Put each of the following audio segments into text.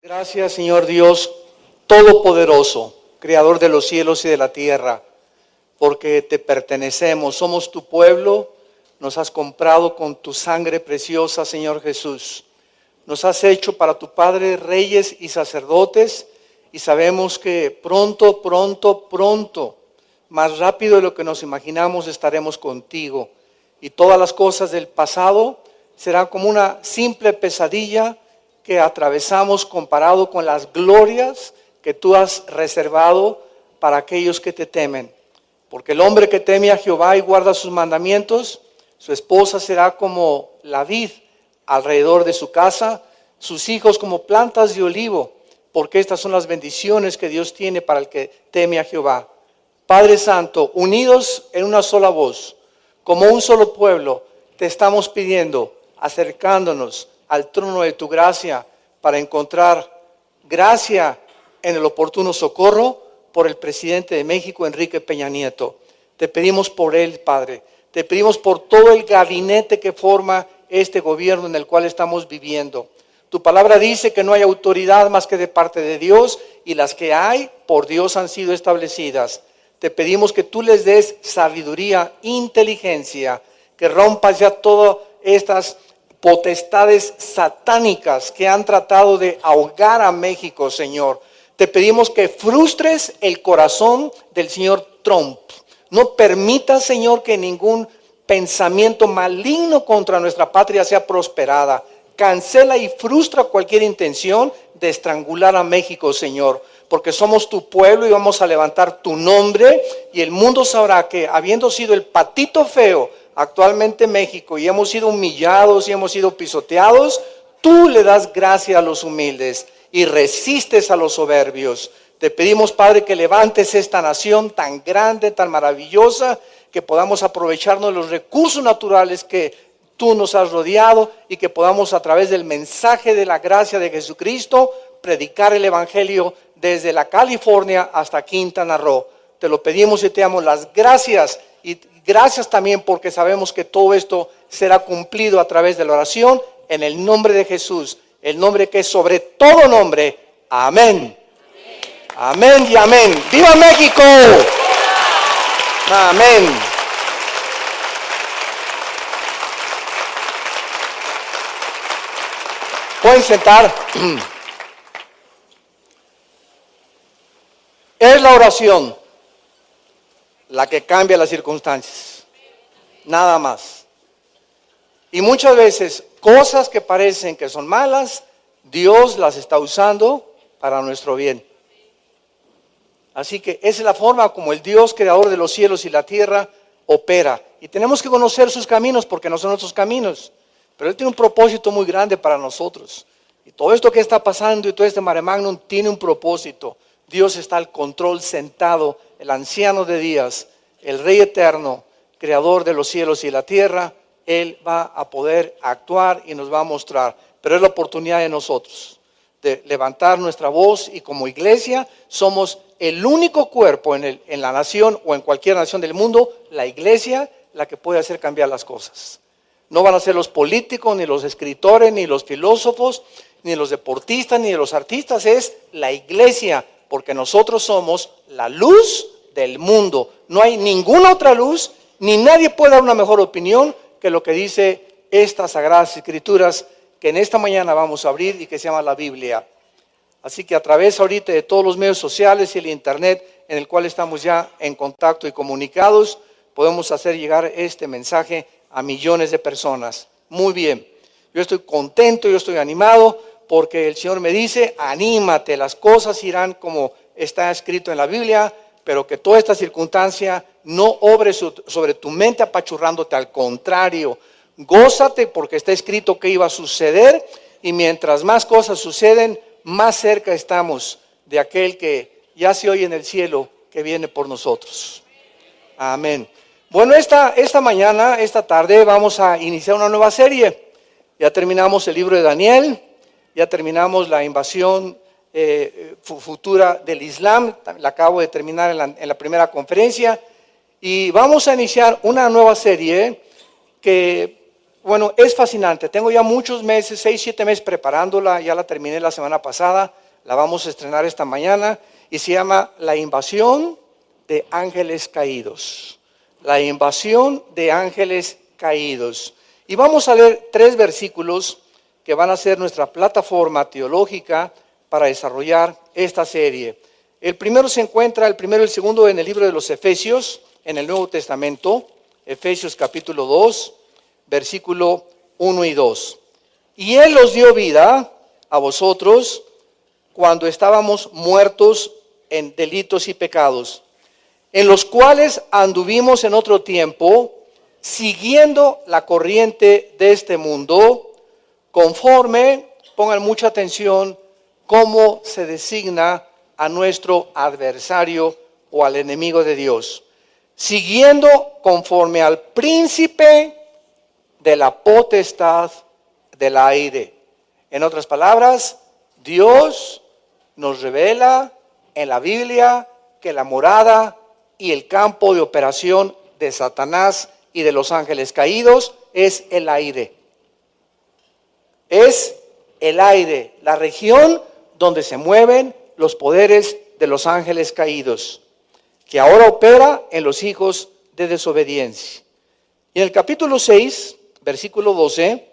Gracias, Señor Dios Todopoderoso, Creador de los cielos y de la tierra, porque te pertenecemos, somos tu pueblo, nos has comprado con tu sangre preciosa, Señor Jesús. Nos has hecho para tu Padre reyes y sacerdotes, y sabemos que pronto, más rápido de lo que nos imaginamos, estaremos contigo. Y todas las cosas del pasado serán como una simple pesadilla que atravesamos comparado con las glorias que tú has reservado para aquellos que te temen. Porque el hombre que teme a Jehová y guarda sus mandamientos, su esposa será como la vid alrededor de su casa, sus hijos como plantas de olivo, porque estas son las bendiciones que Dios tiene para el que teme a Jehová. Padre Santo, unidos en una sola voz, como un solo pueblo, te estamos pidiendo, acercándonos al trono de tu gracia para encontrar gracia en el oportuno socorro por el presidente de México, Enrique Peña Nieto. Te pedimos por él, Padre. Te pedimos por todo el gabinete que forma este gobierno en el cual estamos viviendo. Tu palabra dice que no hay autoridad más que de parte de Dios, y las que hay por Dios han sido establecidas. Te pedimos que tú les des sabiduría, inteligencia, que rompas ya todas estas potestades satánicas que han tratado de ahogar a México, Señor. Te pedimos que frustres el corazón del señor Trump. No permitas, Señor, que ningún pensamiento maligno contra nuestra patria sea prosperada. Cancela y frustra cualquier intención de estrangular a México, Señor, porque somos tu pueblo y vamos a levantar tu nombre, y el mundo sabrá que, habiendo sido el patito feo actualmente México, y hemos sido humillados y hemos sido pisoteados, tú le das gracia a los humildes y resistes a los soberbios. Te pedimos, Padre, que levantes esta nación tan grande, tan maravillosa, que podamos aprovecharnos de los recursos naturales que tú nos has rodeado, y que podamos, a través del mensaje de la gracia de Jesucristo, predicar el evangelio desde la California hasta Quintana Roo. Te lo pedimos y te damos las gracias, y gracias también porque sabemos que todo esto será cumplido a través de la oración en el nombre de Jesús, el nombre que es sobre todo nombre. Amén. Amén y amén. ¡Viva México! Amén. Pueden sentar. Es la oración la que cambia las circunstancias, nada más. Y muchas veces cosas que parecen que son malas, Dios las está usando para nuestro bien. Así que esa es la forma como el Dios creador de los cielos y la tierra opera. Y tenemos que conocer sus caminos, porque no son nuestros caminos, pero Él tiene un propósito muy grande para nosotros. Y todo esto que está pasando y todo este mare magnum tiene un propósito. Dios está al control, sentado, el anciano de días, el Rey eterno, creador de los cielos y la tierra. Él va a poder actuar y nos va a mostrar. Pero es la oportunidad de nosotros de levantar nuestra voz, y como iglesia somos el único cuerpo en la nación o en cualquier nación del mundo, la iglesia, la que puede hacer cambiar las cosas. No van a ser los políticos, ni los escritores, ni los filósofos, ni los deportistas, ni los artistas. Es la iglesia, porque nosotros somos la luz del mundo. No hay ninguna otra luz, ni nadie puede dar una mejor opinión que lo que dice estas sagradas escrituras que en esta mañana vamos a abrir y que se llama la Biblia. Así que a través ahorita de todos los medios sociales y el internet en el cual estamos ya en contacto y comunicados, podemos hacer llegar este mensaje a millones de personas. Muy bien, yo estoy contento, yo estoy animado, porque el Señor me dice, anímate, las cosas irán como está escrito en la Biblia, pero que toda esta circunstancia no obre sobre tu mente apachurrándote, al contrario, gózate porque está escrito que iba a suceder, y mientras más cosas suceden, más cerca estamos de aquel que ya se oye en el cielo, que viene por nosotros. Amén. Bueno, esta mañana, esta tarde, vamos a iniciar una nueva serie. Ya terminamos el libro de Daniel, ya terminamos la invasión futura del Islam, la acabo de terminar en la primera conferencia, y vamos a iniciar una nueva serie que Bueno, es fascinante. Tengo ya muchos meses, 6, 7 meses preparándola. Ya la terminé la semana pasada. La vamos a estrenar esta mañana. Y se llama La invasión de ángeles caídos. La invasión de ángeles caídos. Y vamos a leer 3 versículos que van a ser nuestra plataforma teológica para desarrollar esta serie. El primero se encuentra, el primero y el segundo, en el libro de los Efesios, en el Nuevo Testamento. Efesios capítulo 2, versículo 1 y 2. Y Él os dio vida a vosotros cuando estábamos muertos en delitos y pecados, en los cuales anduvimos en otro tiempo, siguiendo la corriente de este mundo, conforme, pongan mucha atención, cómo se designa a nuestro adversario o al enemigo de Dios, siguiendo conforme al príncipe de la potestad del aire. En otras palabras, Dios nos revela en la Biblia que la morada y el campo de operación de Satanás y de los ángeles caídos es el aire. Es el aire, la región donde se mueven los poderes de los ángeles caídos, que ahora opera en los hijos de desobediencia. Y en el capítulo 6, versículo 12,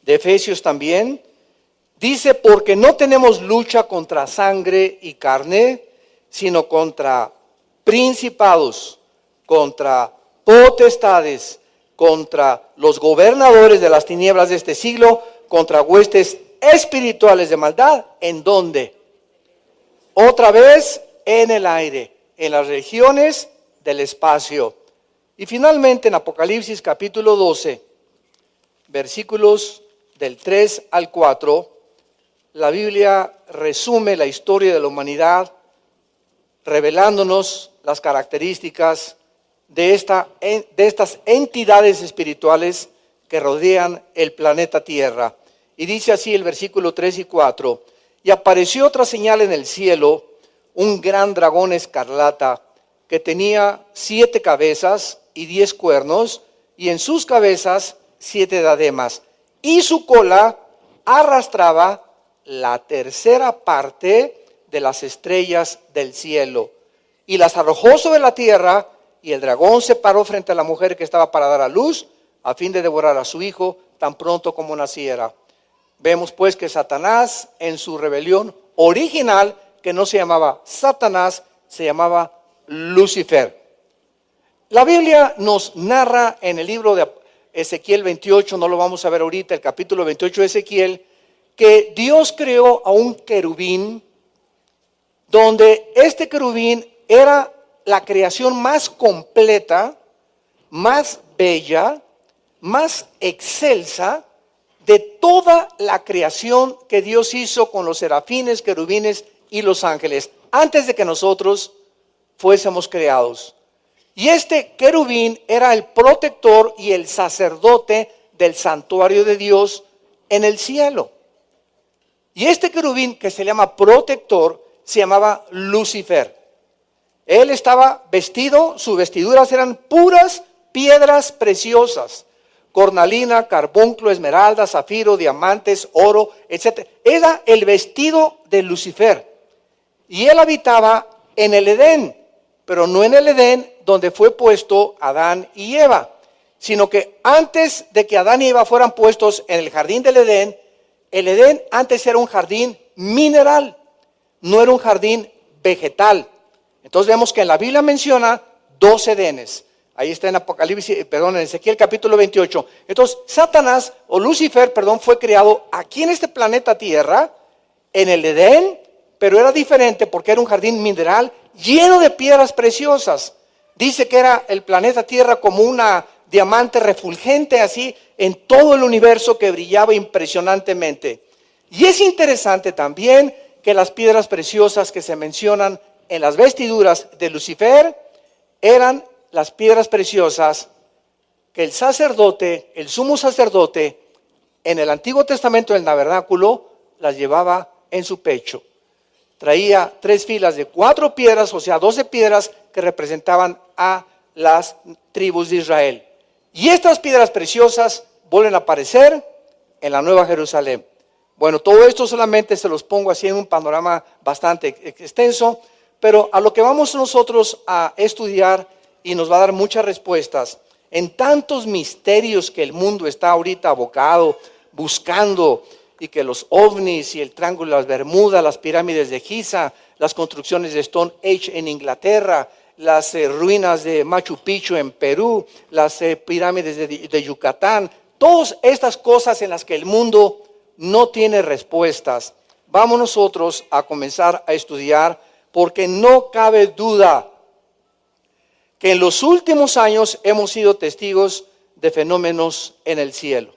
de Efesios también, dice, porque no tenemos lucha contra sangre y carne, sino contra principados, contra potestades, contra los gobernadores de las tinieblas de este siglo, contra huestes espirituales de maldad. ¿En dónde? Otra vez en el aire, en las regiones del espacio. Y finalmente en Apocalipsis capítulo 12, versículos del 3 al 4, la Biblia resume la historia de la humanidad, revelándonos las características de estas entidades espirituales que rodean el planeta Tierra. Y dice así el versículo 3 y 4, y apareció otra señal en el cielo, un gran dragón escarlata, que tenía 7 cabezas y 10 cuernos, y en sus cabezas 7 diademas, y su cola arrastraba la tercera parte de las estrellas del cielo, y las arrojó sobre la tierra, y el dragón se paró frente a la mujer que estaba para dar a luz, a fin de devorar a su hijo tan pronto como naciera. Vemos pues que Satanás, en su rebelión original, que no se llamaba Satanás, se llamaba Lucifer. La Biblia nos narra en el libro de Ezequiel 28, no lo vamos a ver ahorita, el capítulo 28 de Ezequiel, que Dios creó a un querubín, donde este querubín era la creación más completa, más bella, más excelsa de toda la creación que Dios hizo con los serafines, querubines y los ángeles, antes de que nosotros fuésemos creados. Y este querubín era el protector y el sacerdote del santuario de Dios en el cielo. Y este querubín, que se llama protector, se llamaba Lucifer. Él estaba vestido, sus vestiduras eran puras piedras preciosas, cornalina, carbunclo, esmeralda, zafiro, diamantes, oro, etc. Era el vestido de Lucifer. Y él habitaba en el Edén, pero no en el Edén donde fue puesto Adán y Eva, sino que antes de que Adán y Eva fueran puestos en el jardín del Edén, el Edén antes era un jardín mineral, no era un jardín vegetal. Entonces vemos que en la Biblia menciona 2 Edenes. Ahí está en en Ezequiel capítulo 28. Entonces Satanás, o Lucifer, fue creado aquí en este planeta Tierra, en el Edén, pero era diferente porque era un jardín mineral lleno de piedras preciosas. Dice que era el planeta Tierra como una diamante refulgente así en todo el universo, que brillaba impresionantemente. Y es interesante también que las piedras preciosas que se mencionan en las vestiduras de Lucifer eran las piedras preciosas que el sacerdote, el sumo sacerdote, en el Antiguo Testamento del Tabernáculo, las llevaba en su pecho. Traía 3 filas de 4 piedras, o sea, 12 piedras que representaban a las tribus de Israel. Y estas piedras preciosas vuelven a aparecer en la Nueva Jerusalén. Bueno, todo esto solamente se los pongo así en un panorama bastante extenso, pero a lo que vamos nosotros a estudiar y nos va a dar muchas respuestas en tantos misterios que el mundo está ahorita abocado, buscando, y que los ovnis y el Triángulo de las Bermudas, las pirámides de Giza, las construcciones de Stonehenge en Inglaterra, las ruinas de Machu Picchu en Perú, las pirámides de Yucatán, todas estas cosas en las que el mundo no tiene respuestas. Vamos nosotros a comenzar a estudiar, porque no cabe duda que en los últimos años hemos sido testigos de fenómenos en el cielo,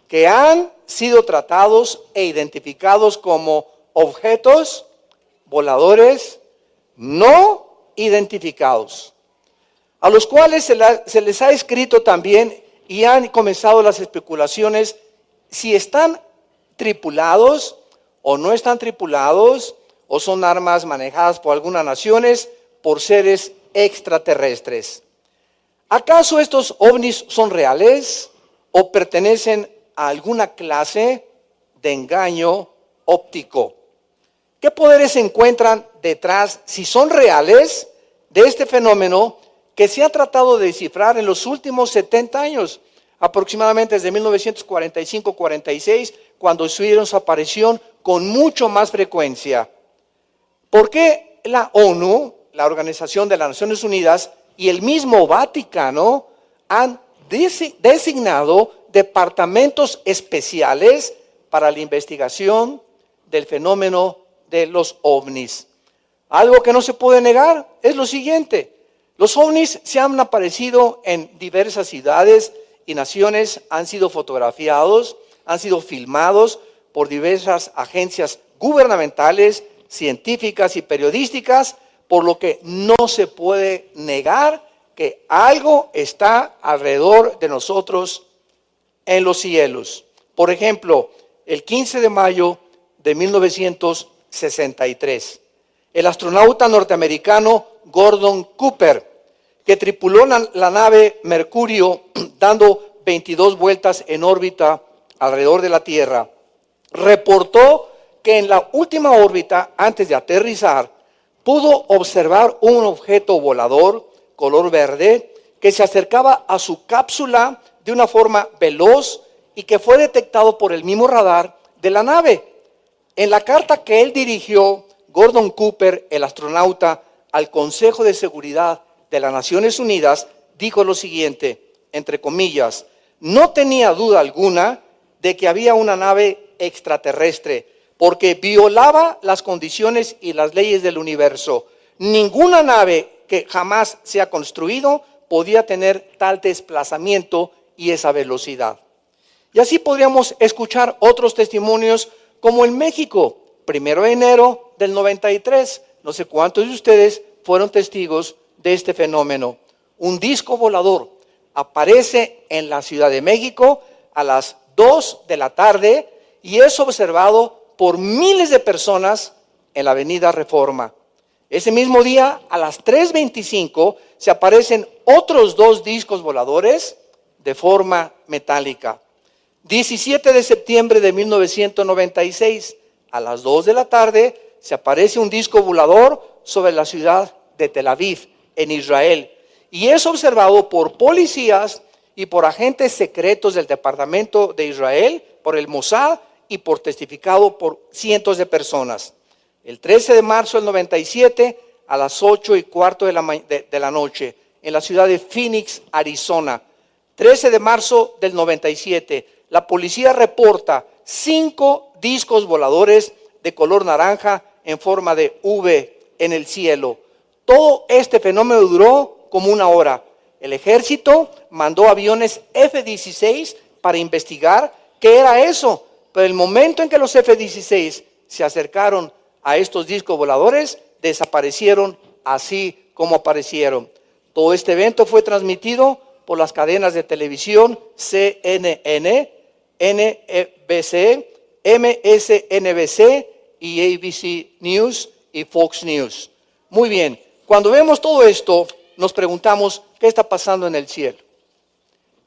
que han sido tratados e identificados como objetos voladores no identificados, a los cuales se les ha escrito también y han comenzado las especulaciones si están tripulados o no están tripulados, o son armas manejadas por algunas naciones por seres extraterrestres. ¿Acaso estos ovnis son reales o pertenecen a alguna clase de engaño óptico? ¿Qué poderes se encuentran detrás, si son reales, de este fenómeno que se ha tratado de descifrar en los últimos 70 años? Aproximadamente desde 1945-46, cuando tuvieron su aparición con mucho más frecuencia. ¿Por qué la ONU, la Organización de las Naciones Unidas, y el mismo Vaticano han designado departamentos especiales para la investigación del fenómeno de los ovnis? Algo que no se puede negar es lo siguiente: los ovnis se han aparecido en diversas ciudades y naciones, han sido fotografiados, han sido filmados por diversas agencias gubernamentales, científicas y periodísticas, por lo que no se puede negar que algo está alrededor de nosotros en los cielos. Por ejemplo, el 15 de mayo de 1963, el astronauta norteamericano Gordon Cooper, que tripuló la nave Mercurio dando 22 vueltas en órbita alrededor de la Tierra, reportó que en la última órbita, antes de aterrizar, pudo observar un objeto volador color verde que se acercaba a su cápsula de una forma veloz y que fue detectado por el mismo radar de la nave. En la carta que él dirigió, Gordon Cooper, el astronauta, al Consejo de Seguridad de las Naciones Unidas, dijo lo siguiente, entre comillas: no tenía duda alguna de que había una nave extraterrestre, porque violaba las condiciones y las leyes del universo. Ninguna nave que jamás se ha construido podía tener tal desplazamiento y esa velocidad. Y así podríamos escuchar otros testimonios, como en México, 1 de enero del 93. No sé cuántos de ustedes fueron testigos de este fenómeno. Un disco volador aparece en la Ciudad de México a las 2 de la tarde y es observado por miles de personas en la avenida Reforma. Ese mismo día, a las 3:25, se aparecen otros 2 discos voladores de forma metálica. 17 de septiembre de 1996, a las 2 de la tarde, se aparece un disco volador sobre la ciudad de Tel Aviv, en Israel, y es observado por policías y por agentes secretos del Departamento de Israel, por el Mossad, y por testificado por cientos de personas. El 13 de marzo del 97, a las 8:15 de la noche, en la ciudad de Phoenix, Arizona. 13 de marzo del 97, la policía reporta 5 discos voladores de color naranja en forma de V en el cielo. Todo este fenómeno duró como 1 hora. El ejército mandó aviones F-16 para investigar qué era eso. Pero el momento en que los F-16 se acercaron a estos discos voladores, desaparecieron así como aparecieron. Todo este evento fue transmitido por las cadenas de televisión CNN, NBC, MSNBC y ABC News y Fox News. Muy bien, cuando vemos todo esto, nos preguntamos, ¿qué está pasando en el cielo?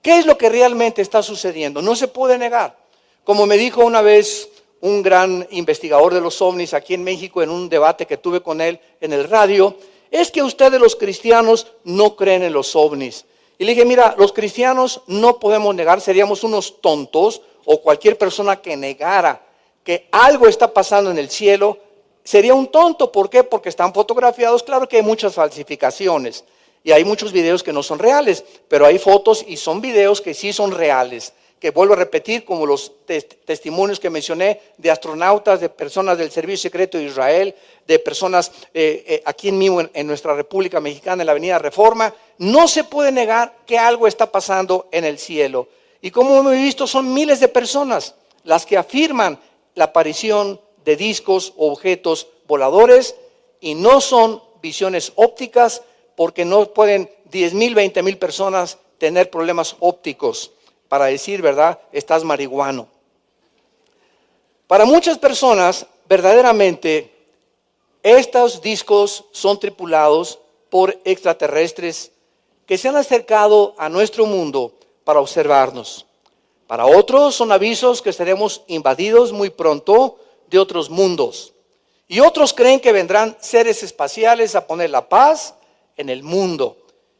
¿Qué es lo que realmente está sucediendo? No se puede negar. Como me dijo una vez un gran investigador de los ovnis aquí en México en un debate que tuve con él en el radio, es que ustedes los cristianos no creen en los ovnis. Y le dije, mira, los cristianos no podemos negar, seríamos unos tontos o cualquier persona que negara que algo está pasando en el cielo, sería un tonto. ¿Por qué? Porque están fotografiados. Claro que hay muchas falsificaciones y hay muchos videos que no son reales, pero hay fotos y son videos que sí son reales. Que vuelvo a repetir, como los testimonios que mencioné de astronautas, de personas del Servicio Secreto de Israel, de personas aquí en nuestra República Mexicana, en la Avenida Reforma. No se puede negar que algo está pasando en el cielo. Y como hemos visto, son miles de personas las que afirman la aparición de discos o objetos voladores, y no son visiones ópticas, porque no pueden 10,000, 20,000 personas tener problemas ópticos. Para decir, ¿verdad? Estás marihuano. Para muchas personas, verdaderamente, estos discos son tripulados por extraterrestres que se han acercado a nuestro mundo para observarnos. Para otros son avisos que seremos invadidos muy pronto de otros mundos. Y otros creen que vendrán seres espaciales a poner la paz en el mundo.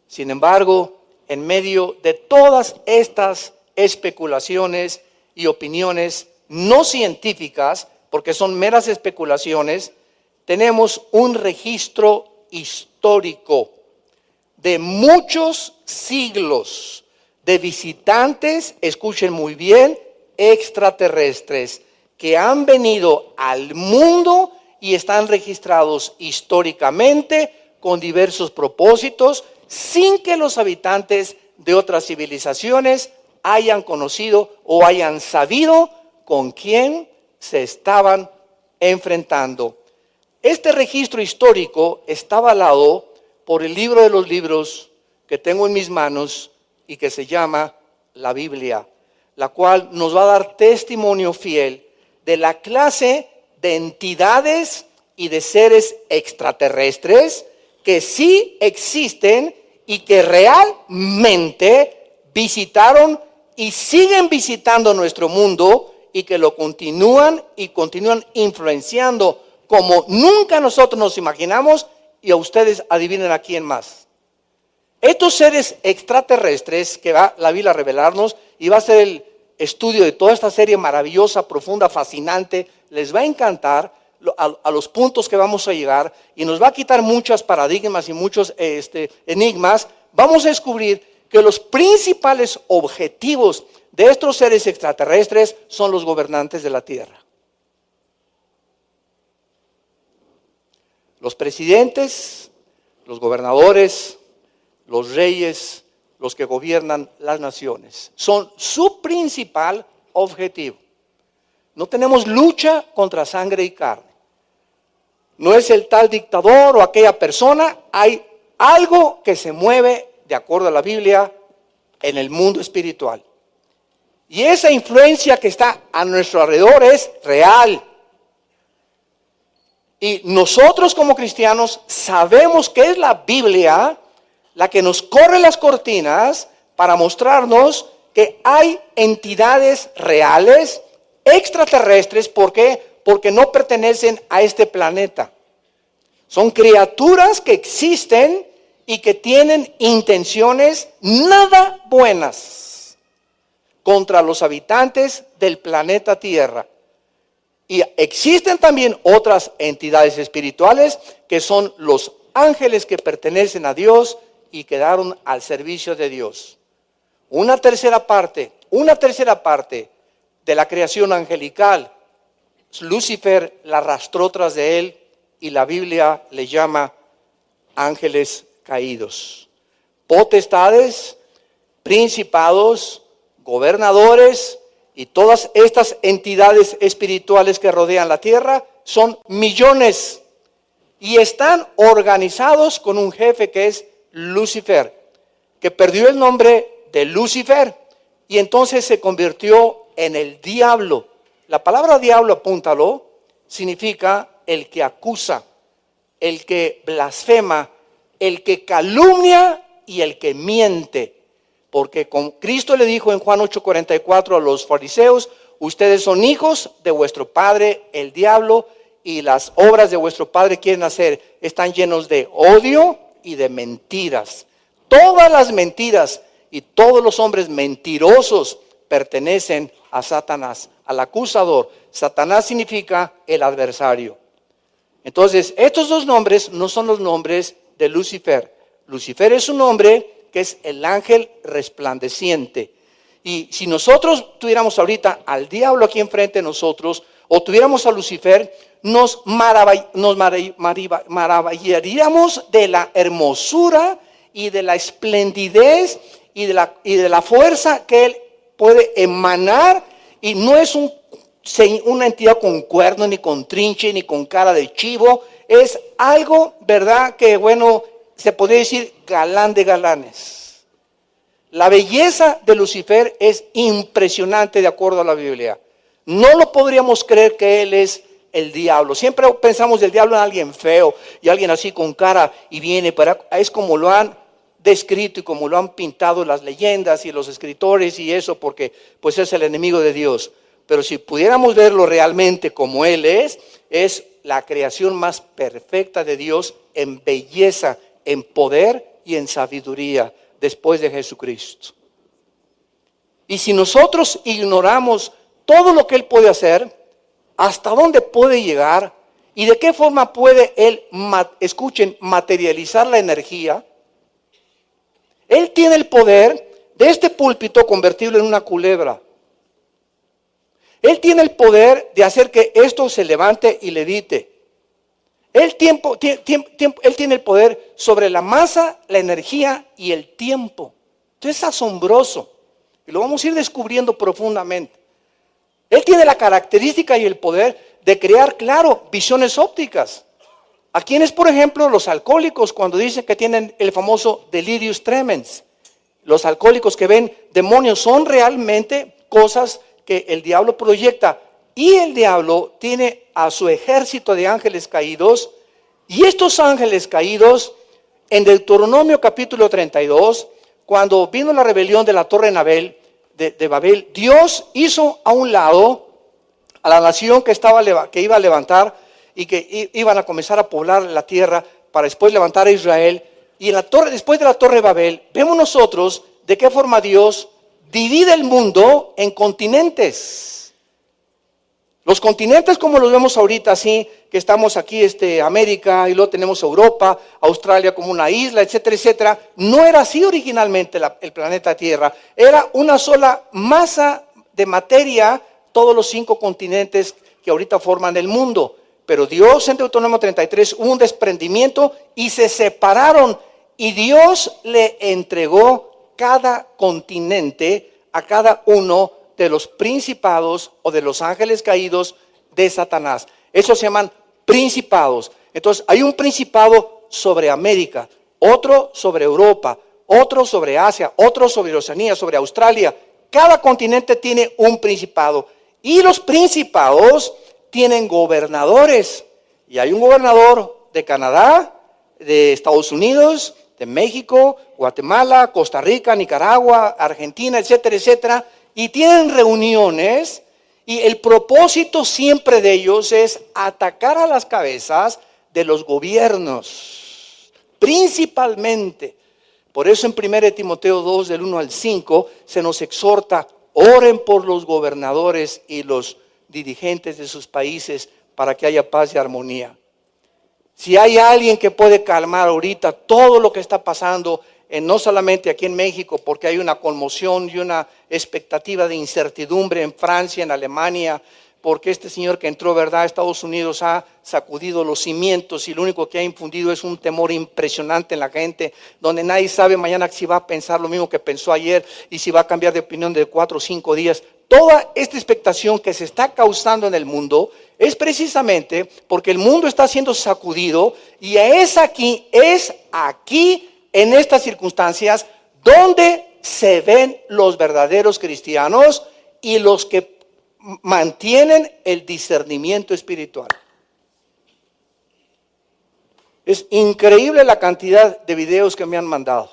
Sin embargo, en medio de todas estas especulaciones y opiniones no científicas, porque son meras especulaciones, tenemos un registro histórico de muchos siglos de visitantes, escuchen muy bien, extraterrestres, que han venido al mundo y están registrados históricamente con diversos propósitos, sin que los habitantes de otras civilizaciones hayan conocido o hayan sabido con quién se estaban enfrentando. Este registro histórico está avalado por el libro de los libros que tengo en mis manos y que se llama la Biblia, la cual nos va a dar testimonio fiel de la clase de entidades y de seres extraterrestres que sí existen y que realmente visitaron y siguen visitando nuestro mundo, y que lo continúan influenciando como nunca nosotros nos imaginamos. Y a ustedes adivinen a quién más. Estos seres extraterrestres que va la Biblia a revelarnos, y va a ser el estudio de toda esta serie maravillosa, profunda, fascinante, les va a encantar a los puntos que vamos a llegar, y nos va a quitar muchos paradigmas y muchos enigmas. Vamos a descubrir que los principales objetivos de estos seres extraterrestres son los gobernantes de la tierra. Los presidentes, los gobernadores, los reyes, los que gobiernan las naciones, son su principal objetivo. No tenemos lucha contra sangre y carne. No es el tal dictador o aquella persona, hay algo que se mueve de acuerdo a la Biblia en el mundo espiritual. Y esa influencia que está a nuestro alrededor es real. Y nosotros como cristianos sabemos que es la Biblia la que nos corre las cortinas para mostrarnos que hay entidades reales, extraterrestres. ¿Por qué? Porque no pertenecen a este planeta. Son criaturas que existen y que tienen intenciones nada buenas contra los habitantes del planeta Tierra. Y existen también otras entidades espirituales que son los ángeles que pertenecen a Dios y quedaron al servicio de Dios. Una tercera parte de la creación angelical, Lucifer la arrastró tras de él, y la Biblia le llama ángeles caídos. Potestades, principados, gobernadores y todas estas entidades espirituales que rodean la tierra son millones y están organizados con un jefe que es Lucifer, que perdió el nombre de Lucifer y entonces se convirtió en el diablo. La palabra diablo, apúntalo, significa el que acusa, el que blasfema, el que calumnia y el que miente. Porque con Cristo le dijo en Juan 8:44 a los fariseos: ustedes son hijos de vuestro padre el diablo, y las obras de vuestro padre quieren hacer. Están llenos de odio y de mentiras. Todas las mentiras y todos los hombres mentirosos pertenecen a Satanás, al acusador. Satanás significa el adversario. Entonces, estos dos nombres no son los nombres de Lucifer. Lucifer es un nombre que es el ángel resplandeciente. Y si nosotros tuviéramos ahorita al diablo aquí enfrente de nosotros, o tuviéramos a Lucifer, nos maravillaríamos de la hermosura y de la esplendidez y de la fuerza que él puede emanar. Y no es una entidad con cuerno, ni con trinche, ni con cara de chivo. Es algo, ¿verdad? Que bueno, se podría decir galán de galanes. La belleza de Lucifer es impresionante de acuerdo a la Biblia. No lo podríamos creer que él es el diablo. Siempre pensamos del diablo en alguien feo y alguien así con cara y viene para... Es como lo han descrito y como lo han pintado las leyendas y los escritores y eso, porque pues es el enemigo de Dios. Pero si pudiéramos verlo realmente como él es la creación más perfecta de Dios en belleza, en poder y en sabiduría después de Jesucristo. Y si nosotros ignoramos todo lo que él puede hacer, hasta dónde puede llegar y de qué forma puede él, materializar la energía. Él tiene el poder de este púlpito convertirlo en una culebra. Él tiene el poder de hacer que esto se levante y levite. Él tiene el poder sobre la masa, la energía y el tiempo. Entonces es asombroso. Y lo vamos a ir descubriendo profundamente. Él tiene la característica y el poder de crear, claro, visiones ópticas. ¿A quiénes, por ejemplo, los alcohólicos, cuando dicen que tienen el famoso delirium tremens? Los alcohólicos que ven demonios son realmente cosas que el diablo proyecta. Y el diablo tiene a su ejército de ángeles caídos. Y estos ángeles caídos, en Deuteronomio capítulo 32, cuando vino la rebelión de la Torre de Babel, Dios hizo a un lado a la nación que iba a levantar y que iban a comenzar a poblar la tierra para después levantar a Israel. Y después de la Torre de Babel, vemos nosotros de qué forma Dios divide el mundo en continentes. Los continentes como los vemos ahorita, así que estamos aquí, América, y luego tenemos Europa, Australia como una isla, etcétera, etcétera. No era así originalmente el planeta Tierra. Era una sola masa de materia, todos los 5 continentes que ahorita forman el mundo. Pero Dios en Deuteronomio 33 hubo un desprendimiento y se separaron. Y Dios le entregó cada continente a cada uno de los principados o de los ángeles caídos de Satanás. Esos se llaman principados. Entonces hay un principado sobre América, otro sobre Europa, otro sobre Asia, otro sobre Oceanía, sobre Australia. Cada continente tiene un principado. Y los principados tienen gobernadores. Y hay un gobernador de Canadá, de Estados Unidos, de México, Guatemala, Costa Rica, Nicaragua, Argentina, etcétera, etcétera. Y tienen reuniones y el propósito siempre de ellos es atacar a las cabezas de los gobiernos, principalmente. Por eso en 1 Timoteo 2, del 1 al 5, se nos exhorta: oren por los gobernadores y los dirigentes de sus países para que haya paz y armonía. Si hay alguien que puede calmar ahorita todo lo que está pasando, no solamente aquí en México, porque hay una conmoción y una expectativa de incertidumbre en Francia, en Alemania, porque este señor que entró, ¿verdad?, a Estados Unidos ha sacudido los cimientos y lo único que ha infundido es un temor impresionante en la gente, donde nadie sabe mañana si va a pensar lo mismo que pensó ayer y si va a cambiar de opinión de 4 o 5 días. Toda esta expectación que se está causando en el mundo es precisamente porque el mundo está siendo sacudido y es aquí en estas circunstancias donde se ven los verdaderos cristianos y los que mantienen el discernimiento espiritual. Es increíble la cantidad de videos que me han mandado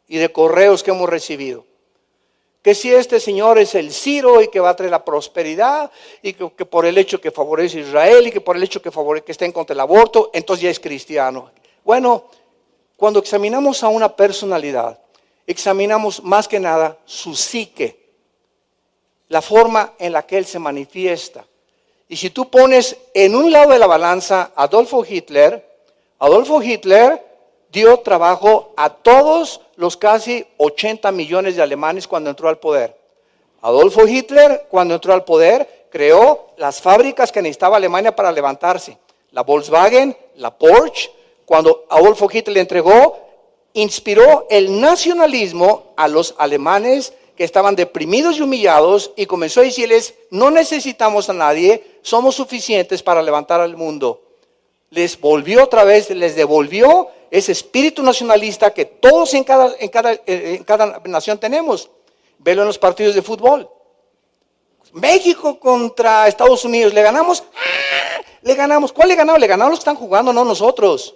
y de correos que hemos recibido. Que si este señor es el Ciro y que va a traer la prosperidad y que por el hecho que favorece a Israel y que por el hecho que está en contra del aborto, entonces ya es cristiano. Bueno, cuando examinamos a una personalidad, examinamos más que nada su psique, la forma en la que él se manifiesta. Y si tú pones en un lado de la balanza a Adolfo Hitler dio trabajo a todos los casi 80 millones de alemanes cuando entró al poder. Adolfo Hitler, cuando entró al poder, creó las fábricas que necesitaba Alemania para levantarse. La Volkswagen, la Porsche. Cuando Adolfo Hitler le entregó, inspiró el nacionalismo a los alemanes que estaban deprimidos y humillados y comenzó a decirles, no necesitamos a nadie, somos suficientes para levantar al mundo. Les volvió otra vez, les devolvió ese espíritu nacionalista que todos en cada nación tenemos. Velo en los partidos de fútbol. México contra Estados Unidos, ¿le ganamos? ¡Ah! Le ganamos. ¿Cuál le ganamos? Le ganamos los que están jugando, no nosotros.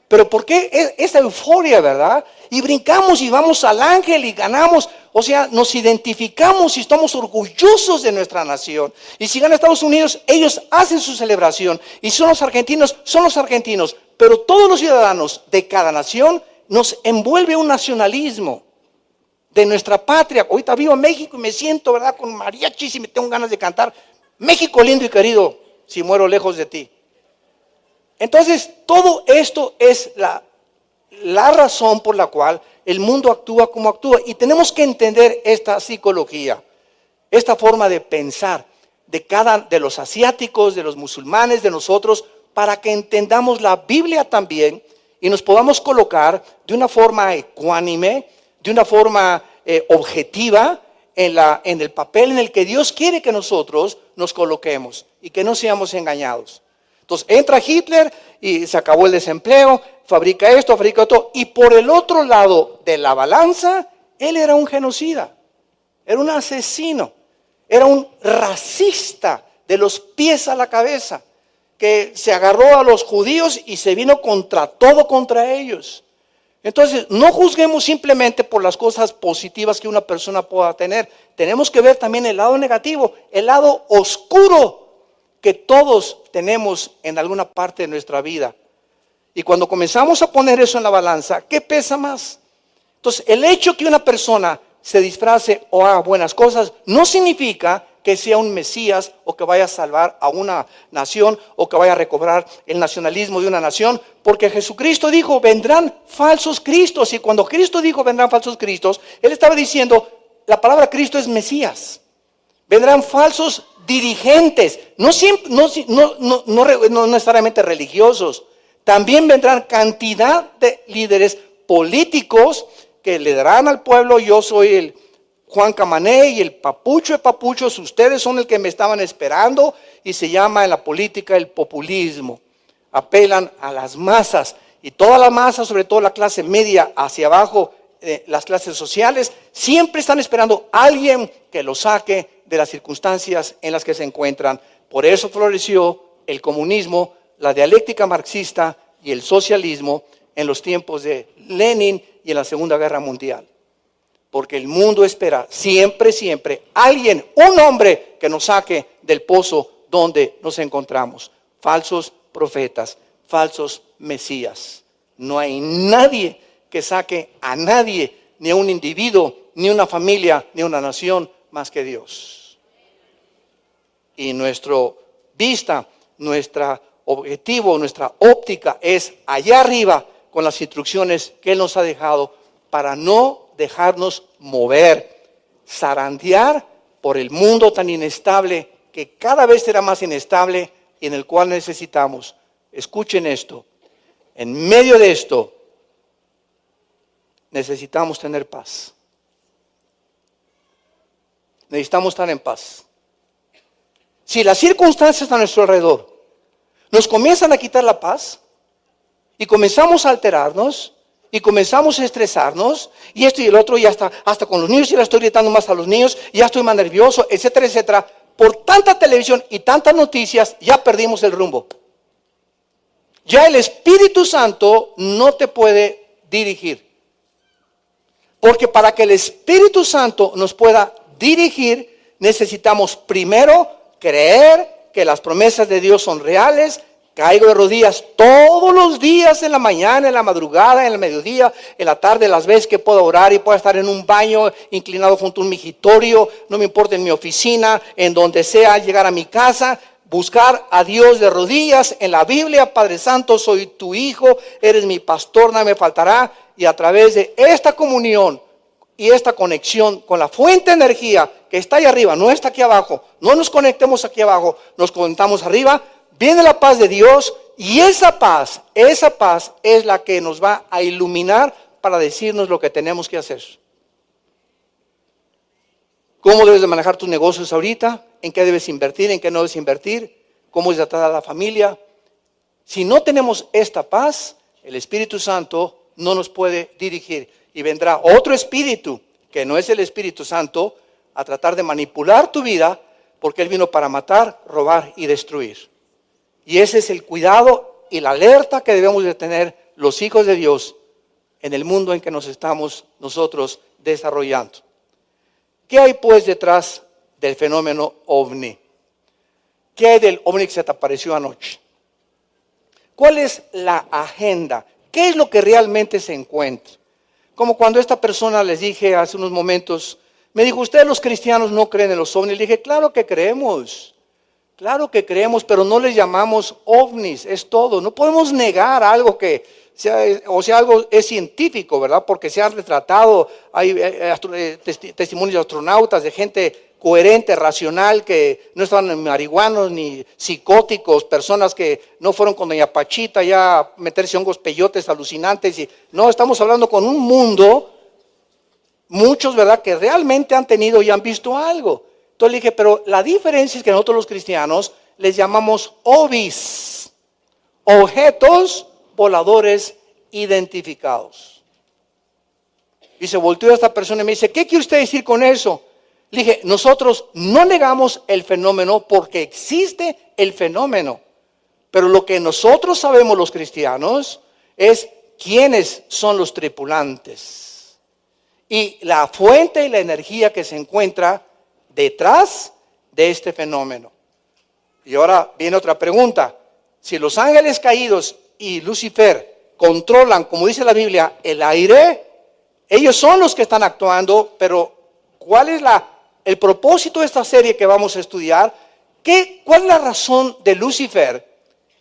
Pero ¿por qué esa euforia, verdad? Y brincamos y vamos al ángel y ganamos. O sea, nos identificamos y estamos orgullosos de nuestra nación. Y si gana Estados Unidos, ellos hacen su celebración. Y son los argentinos, son los argentinos. Pero todos los ciudadanos de cada nación nos envuelve un nacionalismo de nuestra patria. Ahorita vivo en México y me siento, ¿verdad? Con mariachis y me tengo ganas de cantar. México lindo y querido, si muero lejos de ti. Entonces, todo esto es la razón por la cual el mundo actúa como actúa. Y tenemos que entender esta psicología, esta forma de pensar de los asiáticos, de los musulmanes, de nosotros, para que entendamos la Biblia también y nos podamos colocar de una forma ecuánime, de una forma objetiva en el papel en el que Dios quiere que nosotros nos coloquemos y que no seamos engañados. Entonces entra Hitler y se acabó el desempleo, fabrica esto, fabrica otro. Y por el otro lado de la balanza, él era un genocida, era un asesino, era un racista de los pies a la cabeza, que se agarró a los judíos y se vino contra ellos. Entonces, no juzguemos simplemente por las cosas positivas que una persona pueda tener. Tenemos que ver también el lado negativo, el lado oscuro que todos tenemos en alguna parte de nuestra vida. Y cuando comenzamos a poner eso en la balanza, ¿qué pesa más? Entonces, el hecho que una persona se disfrace o haga buenas cosas no significa que sea un Mesías o que vaya a salvar a una nación o que vaya a recobrar el nacionalismo de una nación, porque Jesucristo dijo, vendrán falsos cristos. Y cuando Cristo dijo, vendrán falsos cristos, Él estaba diciendo, la palabra Cristo es Mesías. Vendrán falsos dirigentes, no necesariamente religiosos. También vendrán cantidad de líderes políticos que le darán al pueblo, yo soy el Juan Camané y el papucho de papuchos, ustedes son el que me estaban esperando, y se llama en la política el populismo. Apelan a las masas y toda la masa, sobre todo la clase media hacia abajo, las clases sociales, siempre están esperando a alguien que los saque de las circunstancias en las que se encuentran. Por eso floreció el comunismo, la dialéctica marxista y el socialismo en los tiempos de Lenin y en la Segunda Guerra Mundial. Porque el mundo espera siempre, siempre alguien, un hombre que nos saque del pozo donde nos encontramos. Falsos profetas, falsos mesías. No hay nadie que saque a nadie, ni a un individuo, ni una familia, ni una nación, más que Dios. Y nuestra vista, nuestro objetivo, nuestra óptica es allá arriba con las instrucciones que Él nos ha dejado para no dejarnos mover, zarandear por el mundo tan inestable que cada vez será más inestable y en el cual necesitamos, escuchen esto, en medio de esto necesitamos tener paz. Necesitamos estar en paz. Si las circunstancias a nuestro alrededor nos comienzan a quitar la paz y comenzamos a alterarnos y comenzamos a estresarnos y esto y el otro y hasta con los niños ya le estoy gritando más a los niños, ya estoy más nervioso, etcétera, etcétera. Por tanta televisión y tantas noticias ya perdimos el rumbo. Ya el Espíritu Santo no te puede dirigir. Porque para que el Espíritu Santo nos pueda dirigir, necesitamos primero creer que las promesas de Dios son reales. Caigo de rodillas todos los días, en la mañana, en la madrugada, en el mediodía, en la tarde, las veces que puedo orar, y puedo estar en un baño inclinado junto a un migitorio, no me importa, en mi oficina, en donde sea, llegar a mi casa, buscar a Dios de rodillas en la Biblia. Padre Santo, soy tu hijo, eres mi pastor, nada me faltará. Y a través de esta comunión y esta conexión con la fuente de energía que está ahí arriba, no está aquí abajo, no nos conectemos aquí abajo, nos conectamos arriba, viene la paz de Dios, y esa paz es la que nos va a iluminar para decirnos lo que tenemos que hacer. ¿Cómo debes de manejar tus negocios ahorita? ¿En qué debes invertir? ¿En qué no debes invertir? ¿Cómo es tratar a la familia? Si no tenemos esta paz, el Espíritu Santo no nos puede dirigir, y vendrá otro espíritu que no es el Espíritu Santo a tratar de manipular tu vida, porque Él vino para matar, robar y destruir. Y ese es el cuidado y la alerta que debemos de tener los hijos de Dios en el mundo en que nos estamos nosotros desarrollando. ¿Qué hay pues detrás del fenómeno ovni? ¿Qué hay del ovni que se te apareció anoche? ¿Cuál es la agenda? ¿Qué es lo que realmente se encuentra? Como cuando esta persona, les dije hace unos momentos, me dijo, ustedes los cristianos no creen en los ovnis. Le dije, claro que creemos, pero no les llamamos ovnis, es todo. No podemos negar algo que sea, o sea, algo es científico, ¿verdad? Porque se han retratado, hay testimonios de astronautas, de gente coherente, racional, que no estaban marihuanos ni psicóticos, personas que no fueron con doña Pachita ya a meterse hongos peyotes alucinantes. No, estamos hablando con un mundo, muchos, ¿verdad?, que realmente han tenido y han visto algo. Entonces le dije, pero la diferencia es que nosotros los cristianos les llamamos OVIs, objetos voladores identificados. Y se volteó a esta persona y me dice, ¿qué quiere usted decir con eso? Le dije, nosotros no negamos el fenómeno porque existe el fenómeno. Pero lo que nosotros sabemos los cristianos es quiénes son los tripulantes. Y la fuente y la energía que se encuentra detrás de este fenómeno. Y ahora viene otra pregunta. Si los ángeles caídos y Lucifer controlan, como dice la Biblia, el aire, ellos son los que están actuando, pero ¿cuál es el propósito de esta serie que vamos a estudiar? ¿Cuál es la razón de Lucifer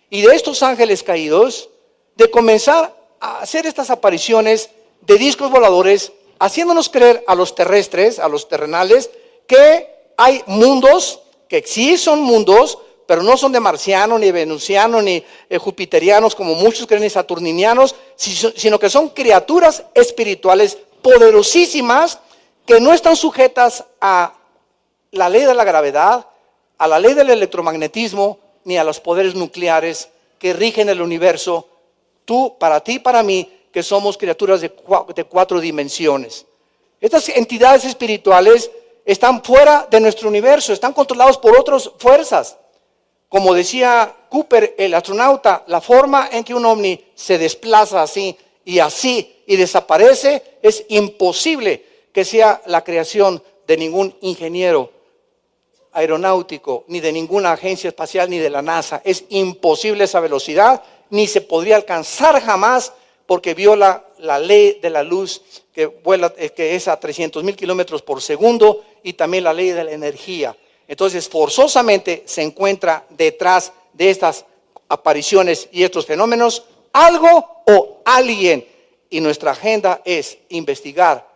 y de estos ángeles caídos de comenzar a hacer estas apariciones de discos voladores, haciéndonos creer a los terrestres, a los terrenales, que hay mundos, que sí son mundos, pero no son de marcianos, ni venusianos, ni jupiterianos, como muchos creen, ni saturninianos, sino que son criaturas espirituales poderosísimas que no están sujetas a la ley de la gravedad, a la ley del electromagnetismo, ni a los poderes nucleares que rigen el universo. Para ti y para mí, que somos criaturas de 4 dimensiones. Estas entidades espirituales están fuera de nuestro universo, están controlados por otras fuerzas. Como decía Cooper, el astronauta, la forma en que un ovni se desplaza así y desaparece, es imposible que sea la creación de ningún ingeniero aeronáutico, ni de ninguna agencia espacial, ni de la NASA. Es imposible esa velocidad, ni se podría alcanzar jamás, porque viola la ley de la luz que es a 300,000 kilómetros por segundo, y también la ley de la energía. Entonces, forzosamente se encuentra detrás de estas apariciones y estos fenómenos algo o alguien, y nuestra agenda es investigar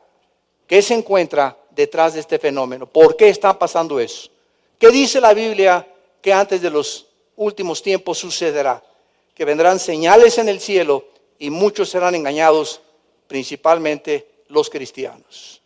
qué se encuentra detrás de este fenómeno, por qué está pasando eso. ¿Qué dice la Biblia que antes de los últimos tiempos sucederá? Que vendrán señales en el cielo y muchos serán engañados, principalmente los cristianos.